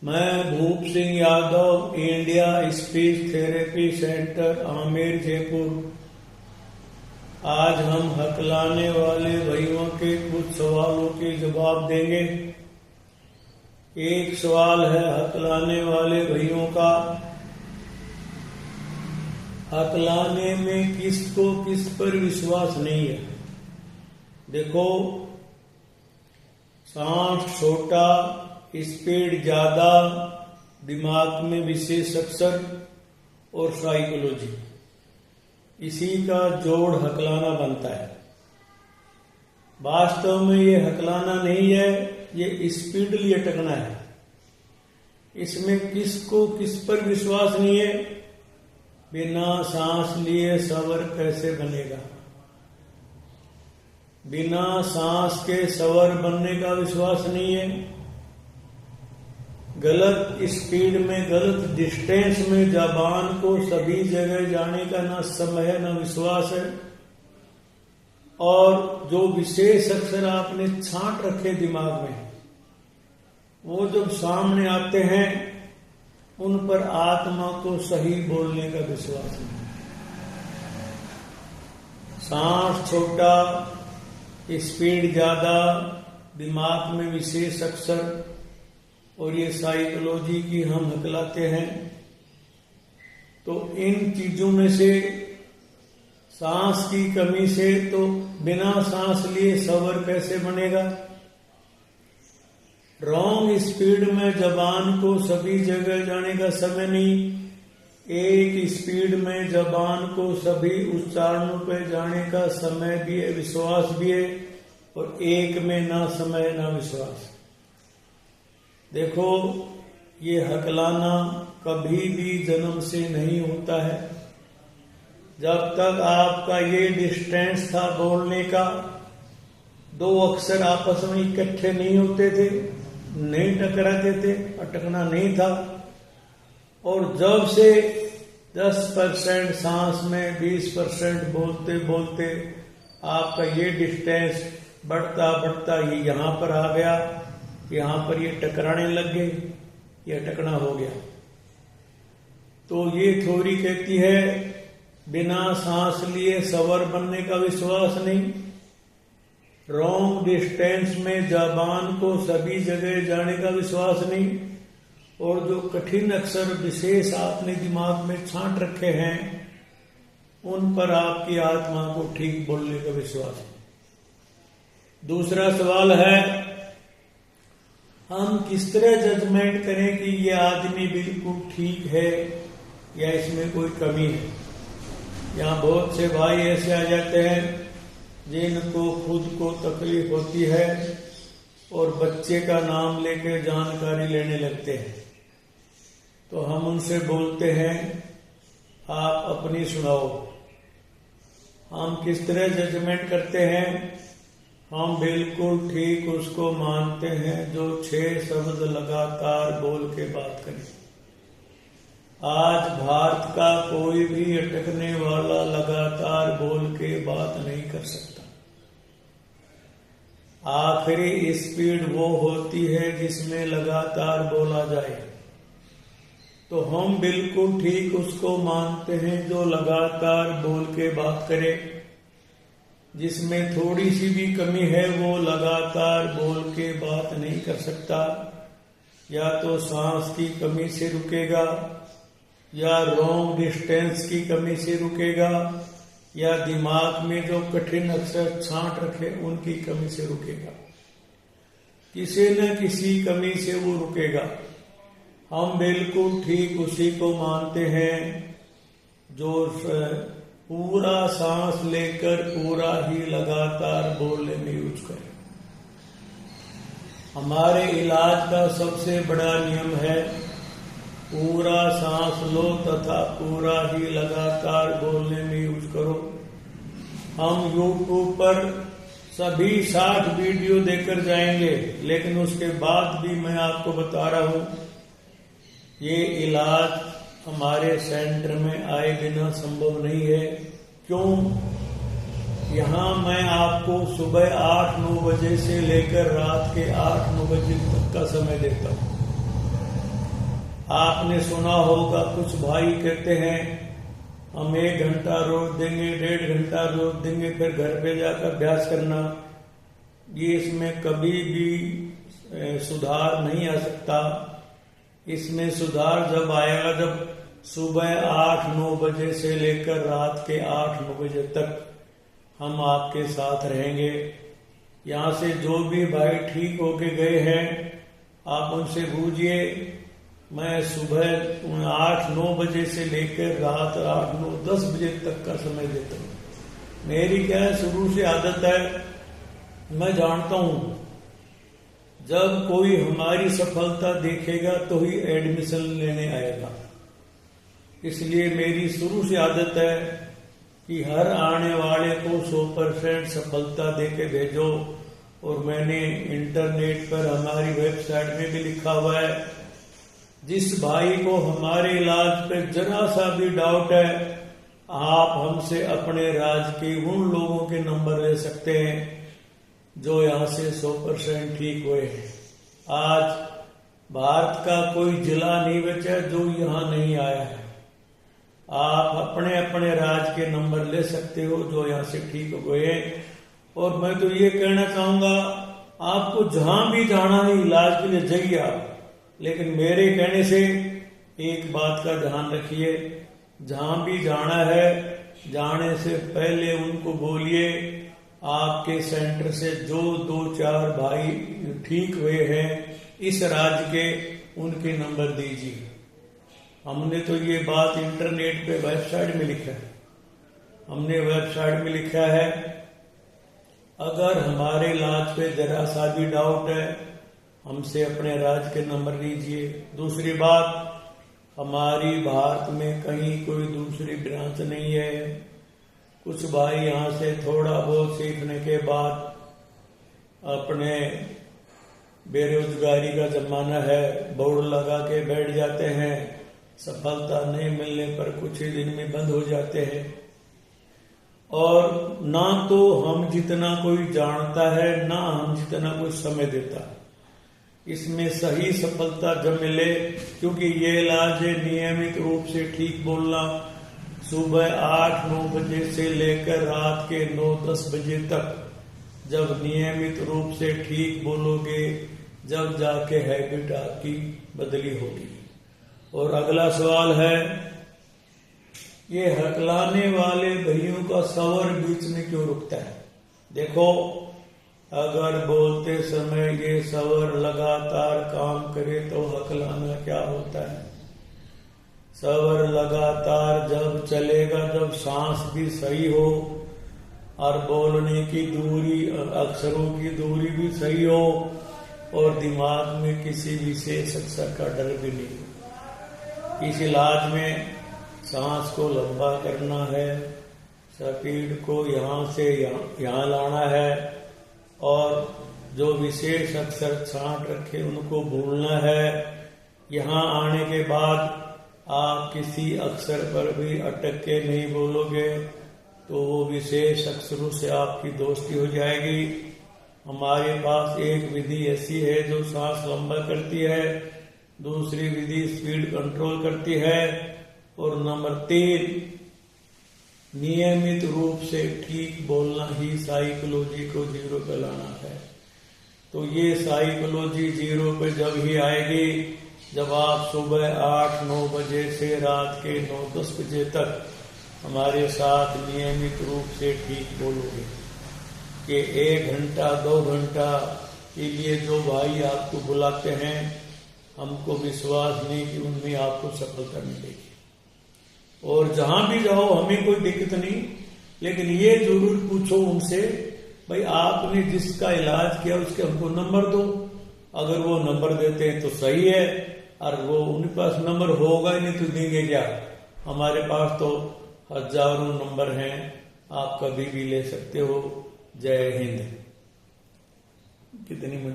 मैं भूप Singh Yadav, India speech therapy centre, Amer, Jaipur. आज हम हकलाने वाले भाइयों के कुछ सवालों के जवाब देंगे। एक सवाल है हकलाने वाले भाइयों का, हकलाने में किसको किस पर विश्वास नहीं है। देखो, सांस छोटा, स्पीड ज्यादा, दिमाग में विशेष अक्षर और साइकोलॉजी, इसी का जोड़ हकलाना बनता है। वास्तव में ये हकलाना नहीं है, ये स्पीडली अटकना है। इसमें किसको किस पर विश्वास नहीं है। बिना सांस लिए सवर कैसे बनेगा। बिना सांस के सवर बनने का विश्वास नहीं है। गलत स्पीड में, गलत डिस्टेंस में जबान को सभी जगह जाने का ना समय है, ना विश्वास है। और जो विशेष अक्षर आपने छांट रखे दिमाग में, वो जब सामने आते हैं उन पर आत्मा को सही बोलने का विश्वास नहीं। सांस छोटा, स्पीड ज्यादा, दिमाग में विशेष अक्षर और ये साइकोलॉजी की हम हकलाते हैं। तो इन चीजों में से सांस की कमी से तो बिना सांस लिए सवर कैसे बनेगा। रॉन्ग स्पीड में जबान को सभी जगह जाने का समय नहीं। एक स्पीड में जबान को सभी उच्चारणों पर जाने का समय भी है, विश्वास भी है। और एक में ना समय ना विश्वास। देखो, ये हकलाना कभी भी जन्म से नहीं होता है। जब तक आपका ये डिस्टेंस था बोलने का, दो अक्षर आपस में इकट्ठे नहीं होते थे, नहीं टकराते थे, अटकना नहीं था। और जब से 10% सांस में 20% बोलते बोलते आपका ये डिस्टेंस बढ़ता बढ़ता ये यहां पर आ गया, यहां पर ये टकराने लग गए, ये अटकना हो गया। तो ये थ्योरी कहती है बिना सांस लिए सवर बनने का विश्वास नहीं। रॉन्ग डिस्टेंस में जबान को सभी जगह जाने का विश्वास नहीं। और जो कठिन अक्षर विशेष आपने दिमाग में छांट रखे हैं, उन पर आपकी आत्मा को ठीक बोलने का विश्वास है। दूसरा सवाल है, हम किस तरह जजमेंट करें कि ये आदमी बिल्कुल ठीक है या इसमें कोई कमी है। यहाँ बहुत से भाई ऐसे आ जाते हैं जिनको खुद को तकलीफ होती है और बच्चे का नाम लेकर जानकारी लेने लगते हैं। तो हम उनसे बोलते हैं, आप अपनी सुनाओ। हम किस तरह जजमेंट करते हैं। हम बिल्कुल ठीक उसको मानते हैं जो 6 शब्द लगातार बोल के बात करे। आज भारत का कोई भी अटकने वाला लगातार बोल के बात नहीं कर सकता। आखिरी स्पीड वो होती है जिसमें लगातार बोला जाए। तो हम बिल्कुल ठीक उसको मानते हैं जो लगातार बोल के बात करे। जिसमें थोड़ी सी भी कमी है वो लगातार बोल के बात नहीं कर सकता। या तो सांस की कमी से रुकेगा, या रॉन्ग डिस्टेंस की कमी से रुकेगा, या दिमाग में जो कठिन अक्षर छांट रखे उनकी कमी से रुकेगा। किसी न किसी कमी से वो रुकेगा। हम बिल्कुल ठीक उसी को मानते हैं जो पूरा सांस लेकर पूरा ही लगातार बोलने में यूज करें। हमारे इलाज का सबसे बड़ा नियम है पूरा सांस लो तथा पूरा ही लगातार बोलने में यूज करो। हम YouTube पर सभी 60 वीडियो देकर जाएंगे, लेकिन उसके बाद भी मैं आपको बता रहा हूं, ये इलाज हमारे सेंटर में आए बिना संभव नहीं है। क्यों? यहाँ मैं आपको सुबह 8-9 बजे से लेकर रात के 8-9 बजे तक का समय देता हूँ। आपने सुना होगा कुछ भाई कहते हैं हम 1 घंटा रोज देंगे, 1.5 घंटा रोज देंगे, फिर घर पे जाकर अभ्यास करना। ये इसमें कभी भी सुधार नहीं आ सकता। इसमें सुधार जब आएगा जब सुबह 8-9 बजे से लेकर रात के 8-9 बजे तक हम आपके साथ रहेंगे। यहाँ से जो भी भाई ठीक होके गए हैं आप उनसे पूछिए। मैं सुबह 8-9 बजे से लेकर रात 8-9-10 बजे तक का समय देता हूँ। मेरी क्या है, शुरू से आदत है, मैं जानता हूँ जब कोई हमारी सफलता देखेगा तो ही एडमिशन लेने आएगा। इसलिए मेरी शुरू से आदत है कि हर आने वाले को 100% सफलता देके भेजो। और मैंने इंटरनेट पर हमारी वेबसाइट में भी लिखा हुआ है, जिस भाई को हमारे इलाज पे जरा सा भी डाउट है आप हमसे अपने राज्य के उन लोगों के नंबर ले सकते हैं जो यहाँ से 100% ठीक हुए हैं। आज भारत का कोई जिला नहीं बचा जो यहाँ नहीं आया है। आप अपने अपने राज्य के नंबर ले सकते हो जो यहाँ से ठीक हुए हैं। और मैं तो ये कहना चाहूंगा, आपको जहां भी जाना है इलाज के लिए जाइए आप, लेकिन मेरे कहने से एक बात का ध्यान रखिए, जहां भी जाना है जाने से पहले उनको बोलिए आपके सेंटर से जो 2-4 भाई ठीक हुए हैं इस राज्य के, उनके नंबर दीजिए। हमने तो ये बात इंटरनेट पे वेबसाइट में लिखा है। हमने वेबसाइट में लिखा है अगर हमारे इलाज पे जरा सा भी डाउट है हमसे अपने राज्य के नंबर लीजिए। दूसरी बात, हमारी भारत में कहीं कोई दूसरी ब्रांच नहीं है। कुछ भाई यहाँ से थोड़ा बहुत सीखने के बाद अपने बेरोजगारी का जमाना है, बोर्ड लगा के बैठ जाते हैं, सफलता नहीं मिलने पर कुछ ही दिन में बंद हो जाते हैं। और ना तो हम जितना कोई जानता है ना हम जितना कोई समय देता है। इसमें सही सफलता जब मिले, क्योंकि ये इलाज है नियमित रूप से ठीक बोलना, सुबह 8-9 बजे से लेकर रात के 9-10 बजे तक जब नियमित रूप से ठीक बोलोगे जब जाके हैबिट आपकी बदली होगी। और अगला सवाल है, ये हकलाने वाले भैयों का स्वर बीच में क्यों रुकता है? देखो, अगर बोलते समय ये स्वर लगातार काम करे तो हकलाना क्या होता है? स्वर लगातार जब चलेगा, जब सांस भी सही हो और बोलने की दूरी, अक्षरों की दूरी भी सही हो और दिमाग में किसी विशेष अक्षर का डर भी नहीं हो। इस इलाज में सांस को लंबा करना है, स्पीड को यहाँ से यहाँ लाना है और जो विशेष अक्षर छांट रखे उनको भूलना है। यहाँ आने के बाद आप किसी अक्षर पर भी अटक के नहीं बोलोगे तो वो विशेष अक्षरों से आपकी दोस्ती हो जाएगी। हमारे पास एक विधि ऐसी है जो सांस लंबा करती है, दूसरी विधि स्पीड कंट्रोल करती है और नंबर 3 नियमित रूप से ठीक बोलना ही साइकोलॉजी को 0 पे लाना है। तो ये साइकोलॉजी 0 पे जब ही आएगी जब आप सुबह 8-9 बजे से रात के 9-10 बजे तक हमारे साथ नियमित रूप से ठीक बोलोगे। कि 1 घंटा 2 घंटा के लिए जो भाई आपको बुलाते हैं, हमको विश्वास नहीं कि उनमें आपको सफलता मिलेगी। और जहां भी जाओ हमें कोई दिक्कत नहीं, लेकिन ये जरूर पूछो उनसे, भाई आपने जिसका इलाज किया उसके हमको नंबर दो। अगर वो नंबर देते हैं तो सही है, और वो उनके पास नंबर होगा ही नहीं तो देंगे क्या? हमारे पास तो हजारों नंबर हैं, आप कभी भी ले सकते हो। जय हिंद। कितनी मिनट